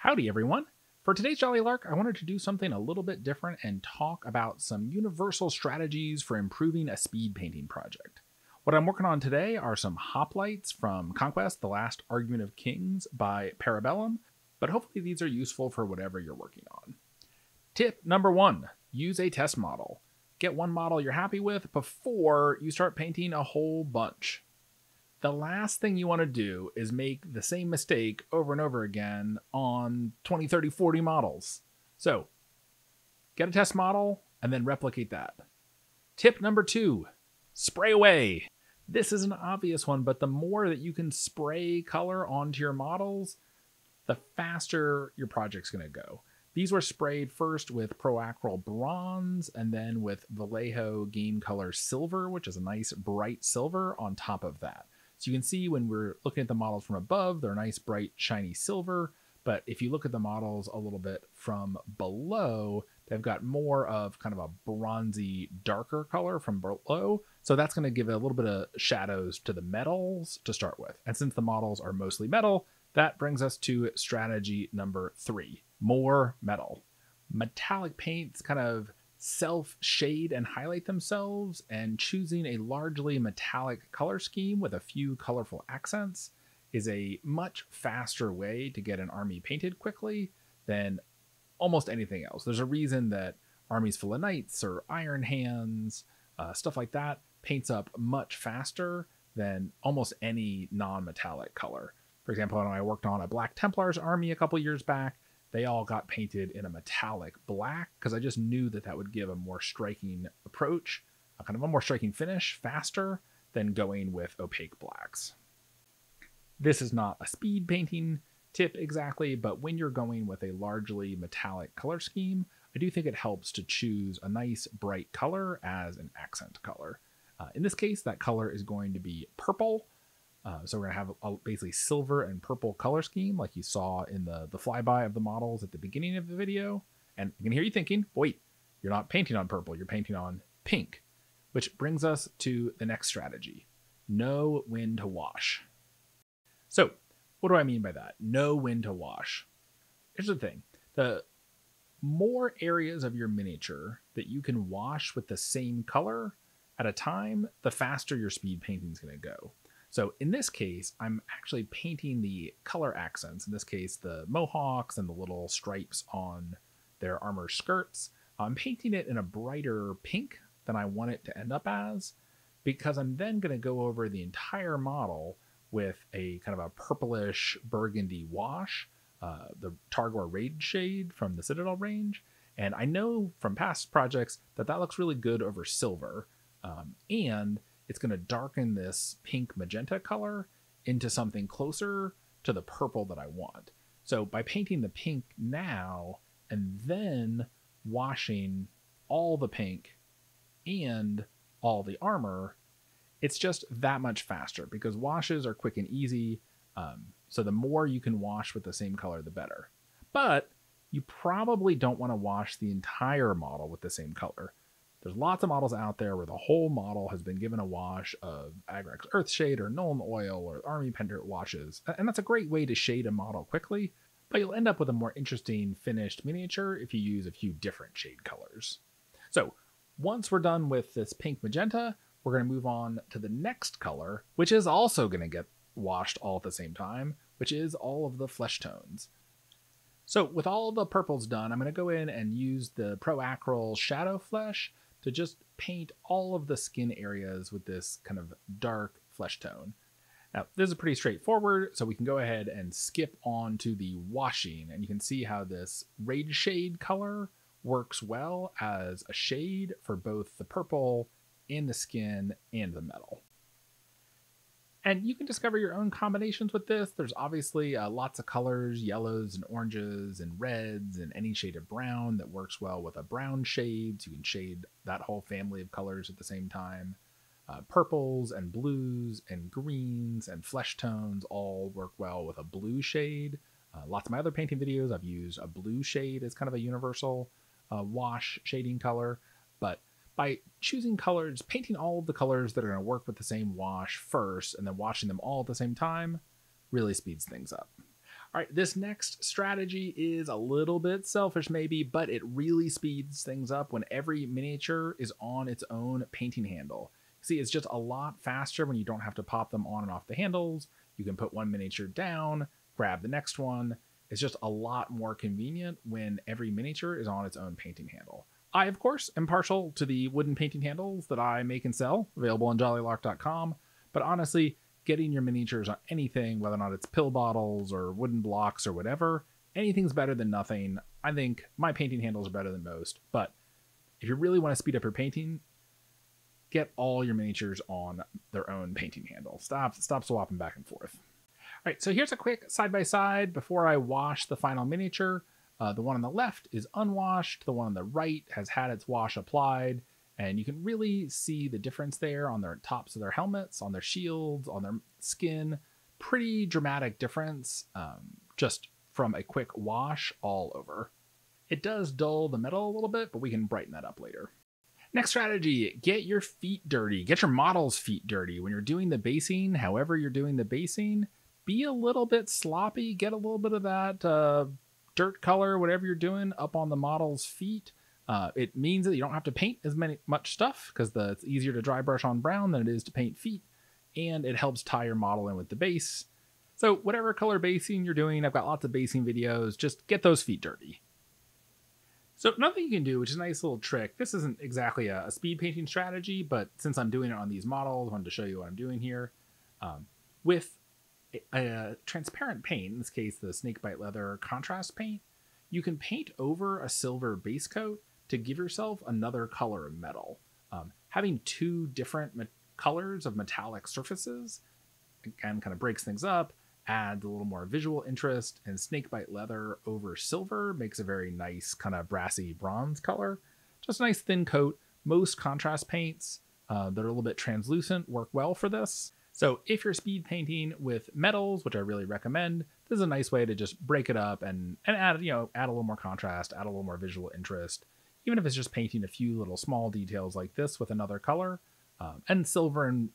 Howdy everyone! For today's Jolly Lark, I wanted to do something a little bit different and talk about some universal strategies for improving a speed painting project. What I'm working on today are some Hoplites from Conquest: The Last Argument of Kings by Parabellum, but hopefully these are useful for whatever you're working on. Tip number 1, use a test model. Get one model you're happy with before you start painting a whole bunch. The last thing you want to do is make the same mistake over and over again on 20, 30, 40 models. So get a test model and then replicate that. Tip number 2, spray away. This is an obvious one, but the more that you can spray color onto your models, the faster your project's going to go. These were sprayed first with Pro-Acryl Bronze and then with Vallejo Game Color Silver, which is a nice bright silver on top of that. So you can see when we're looking at the models from above, they're nice, bright, shiny silver. But if you look at the models a little bit from below, they've got more of kind of a bronzy, darker color from below. So that's going to give it a little bit of shadows to the metals to start with. And since the models are mostly metal, that brings us to strategy number 3, more metal. Metallic paints kind of self-shade and highlight themselves, and choosing a largely metallic color scheme with a few colorful accents is a much faster way to get an army painted quickly than almost anything else. There's a reason that armies full of knights or iron hands, stuff like that, paints up much faster than almost any non-metallic color. For example, when I worked on a Black Templars army a couple years back, they all got painted in a metallic black because I just knew that that would give a more striking approach, a kind of a more striking finish faster than going with opaque blacks. This is not a speed painting tip exactly, but when you're going with a largely metallic color scheme, I do think it helps to choose a nice bright color as an accent color. In this case, that color is going to be purple. So we're going to have basically silver and purple color scheme like you saw in the flyby of the models at the beginning of the video. And I can hear you thinking, wait, you're not painting on purple, you're painting on pink. Which brings us to the next strategy. Know when to wash. So what do I mean by that? Know when to wash. Here's the thing. The more areas of your miniature that you can wash with the same color at a time, the faster your speed painting is going to go. So in this case, I'm actually painting the color accents, in this case, the mohawks and the little stripes on their armor skirts. I'm painting it in a brighter pink than I want it to end up as, because I'm then going to go over the entire model with a kind of a purplish burgundy wash, the Targor Rageshade from the Citadel range. And I know from past projects that that looks really good over silver, and it's going to darken this pink magenta color into something closer to the purple that I want. So by painting the pink now and then washing all the pink and all the armor, it's just that much faster because washes are quick and easy. So the more you can wash with the same color, the better. But you probably don't want to wash the entire model with the same color. There's lots of models out there where the whole model has been given a wash of Agrex Earthshade or Nuln Oil or Army Pendant washes. And that's a great way to shade a model quickly, but you'll end up with a more interesting finished miniature if you use a few different shade colors. So once we're done with this pink magenta, we're going to move on to the next color, which is also going to get washed all at the same time, which is all of the flesh tones. So with all the purples done, I'm going to go in and use the Pro-Acryl Shadow Flesh to just paint all of the skin areas with this kind of dark flesh tone. Now, this is pretty straightforward, so we can go ahead and skip on to the washing, and you can see how this Rageshade color works well as a shade for both the purple and the skin and the metal. And you can discover your own combinations with this. There's obviously lots of colors, yellows and oranges and reds and any shade of brown that works well with a brown shade. So you can shade that whole family of colors at the same time. Purples and blues and greens and flesh tones all work well with a blue shade. Lots of my other painting videos, I've used a blue shade as kind of a universal wash shading color. But by choosing colors, painting all of the colors that are going to work with the same wash first and then washing them all at the same time really speeds things up. All right, this next strategy is a little bit selfish maybe, but it really speeds things up when every miniature is on its own painting handle. See, it's just a lot faster when you don't have to pop them on and off the handles. You can put one miniature down, grab the next one. It's just a lot more convenient when every miniature is on its own painting handle. I, of course, am partial to the wooden painting handles that I make and sell, available on jollylark.com, but honestly, getting your miniatures on anything, whether or not it's pill bottles or wooden blocks or whatever, anything's better than nothing. I think my painting handles are better than most, but if you really want to speed up your painting, get all your miniatures on their own painting handle. Stop swapping back and forth. All right, so here's a quick side-by-side before I wash the final miniature. The one on the left is unwashed. The one on the right has had its wash applied. And you can really see the difference there on their tops of their helmets, on their shields, on their skin. Pretty dramatic difference just from a quick wash all over. It does dull the metal a little bit, but we can brighten that up later. Next strategy, get your feet dirty. Get your model's feet dirty. When you're doing the basing, however you're doing the basing, be a little bit sloppy. Get a little bit of that dirt color, whatever you're doing, up on the model's feet. It means that you don't have to paint as much stuff because it's easier to dry brush on brown than it is to paint feet, and it helps tie your model in with the base. So whatever color basing you're doing, I've got lots of basing videos, just get those feet dirty. So another thing you can do, which is a nice little trick, this isn't exactly a speed painting strategy, but since I'm doing it on these models, I wanted to show you what I'm doing here. With a transparent paint, in this case the Snakebite Leather contrast paint, you can paint over a silver base coat to give yourself another color of metal. Having two different colors of metallic surfaces, again, kind of breaks things up, adds a little more visual interest, and Snakebite Leather over silver makes a very nice kind of brassy bronze color. Just a nice thin coat. Most contrast paints that are a little bit translucent work well for this. So if you're speed painting with metals, which I really recommend, this is a nice way to just break it up and add, add a little more contrast, add a little more visual interest. Even if it's just painting a few little small details like this with another color. And silver and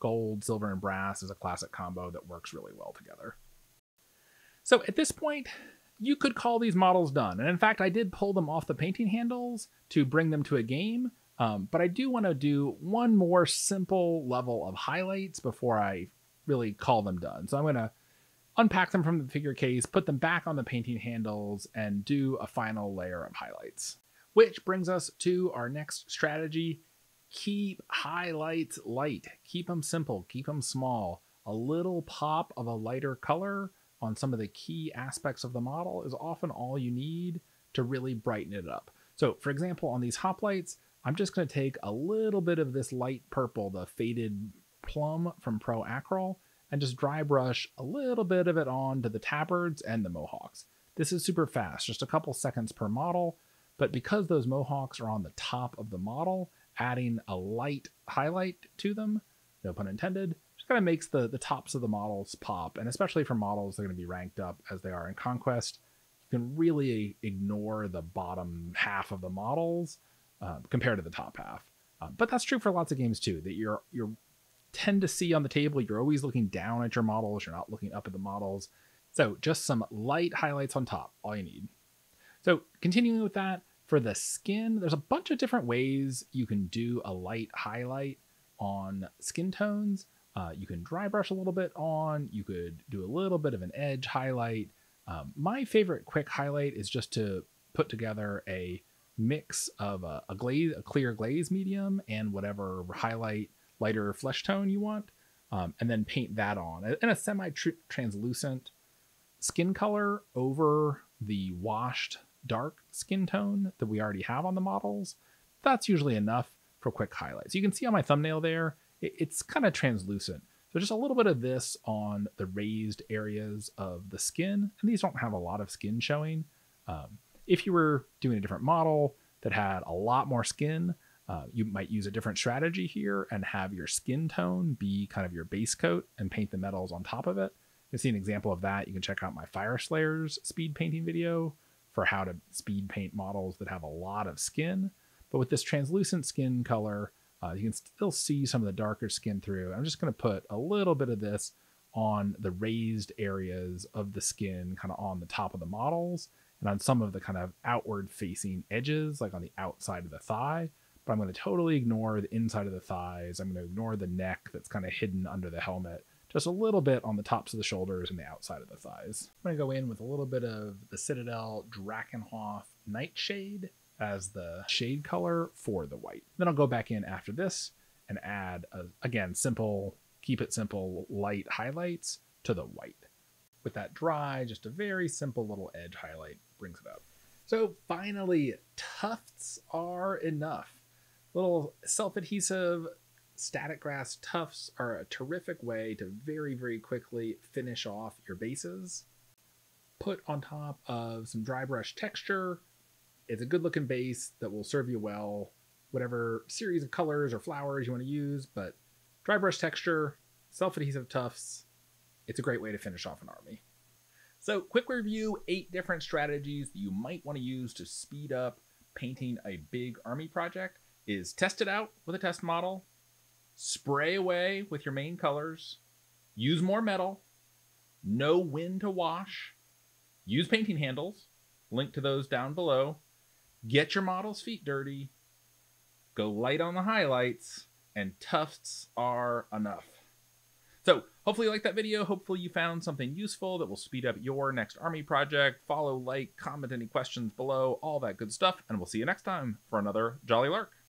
gold, silver and brass is a classic combo that works really well together. So at this point, you could call these models done. And in fact, I did pull them off the painting handles to bring them to a game. But I do want to do one more simple level of highlights before I really call them done. So I'm going to unpack them from the figure case, put them back on the painting handles, and do a final layer of highlights. Which brings us to our next strategy. Keep highlights light. Keep them simple. Keep them small. A little pop of a lighter color on some of the key aspects of the model is often all you need to really brighten it up. So for example, on these Hoplites, I'm just going to take a little bit of this light purple, the Faded Plum from Pro-Acryl, and just dry brush a little bit of it on to the tabards and the mohawks. This is super fast, just a couple seconds per model. But because those mohawks are on the top of the model, adding a light highlight to them, no pun intended, just kind of makes the tops of the models pop. And especially for models that are going to be ranked up as they are in Conquest, you can really ignore the bottom half of the models compared to the top half. But that's true for lots of games too, that you tend to see on the table, you're always looking down at your models, you're not looking up at the models. So just some light highlights on top, all you need. So continuing with that, for the skin, there's a bunch of different ways you can do a light highlight on skin tones. You can dry brush a little bit on, you could do a little bit of an edge highlight. My favorite quick highlight is just to put together a mix of a clear glaze medium and whatever highlight lighter flesh tone you want, and then paint that on in a semi-translucent skin color over the washed dark skin tone that we already have on the models. That's usually enough for quick highlights. You can see on my thumbnail there, it's kind of translucent. So just a little bit of this on the raised areas of the skin, and these don't have a lot of skin showing. If you were doing a different model that had a lot more skin, you might use a different strategy here and have your skin tone be kind of your base coat and paint the metals on top of it. To see an example of that, you can check out my Fire Slayers speed painting video for how to speed paint models that have a lot of skin. But with this translucent skin color, you can still see some of the darker skin through. I'm just going to put a little bit of this on the raised areas of the skin, kind of on the top of the models, and on some of the kind of outward facing edges, like on the outside of the thigh. But I'm going to totally ignore the inside of the thighs. I'm going to ignore the neck that's kind of hidden under the helmet, just a little bit on the tops of the shoulders and the outside of the thighs. I'm going to go in with a little bit of the Citadel Drakenhof Nightshade as the shade color for the white. Then I'll go back in after this and add, again, simple, keep it simple, light highlights to the white. With that dry, just a very simple little edge highlight brings it up. So finally, tufts are enough. Little self-adhesive static grass tufts are a terrific way to very, very quickly finish off your bases. Put on top of some dry brush texture. It's a good looking base that will serve you well, whatever series of colors or flowers you want to use, but dry brush texture, self-adhesive tufts, it's a great way to finish off an army. So quick review, 8 different strategies that you might want to use to speed up painting a big army project is test it out with a test model, spray away with your main colors, use more metal, know when to wash, use painting handles, link to those down below, get your model's feet dirty, go light on the highlights, and tufts are enough. So hopefully you liked that video. Hopefully you found something useful that will speed up your next army project. Follow, like, comment any questions below, all that good stuff, and we'll see you next time for another Jolly Lark.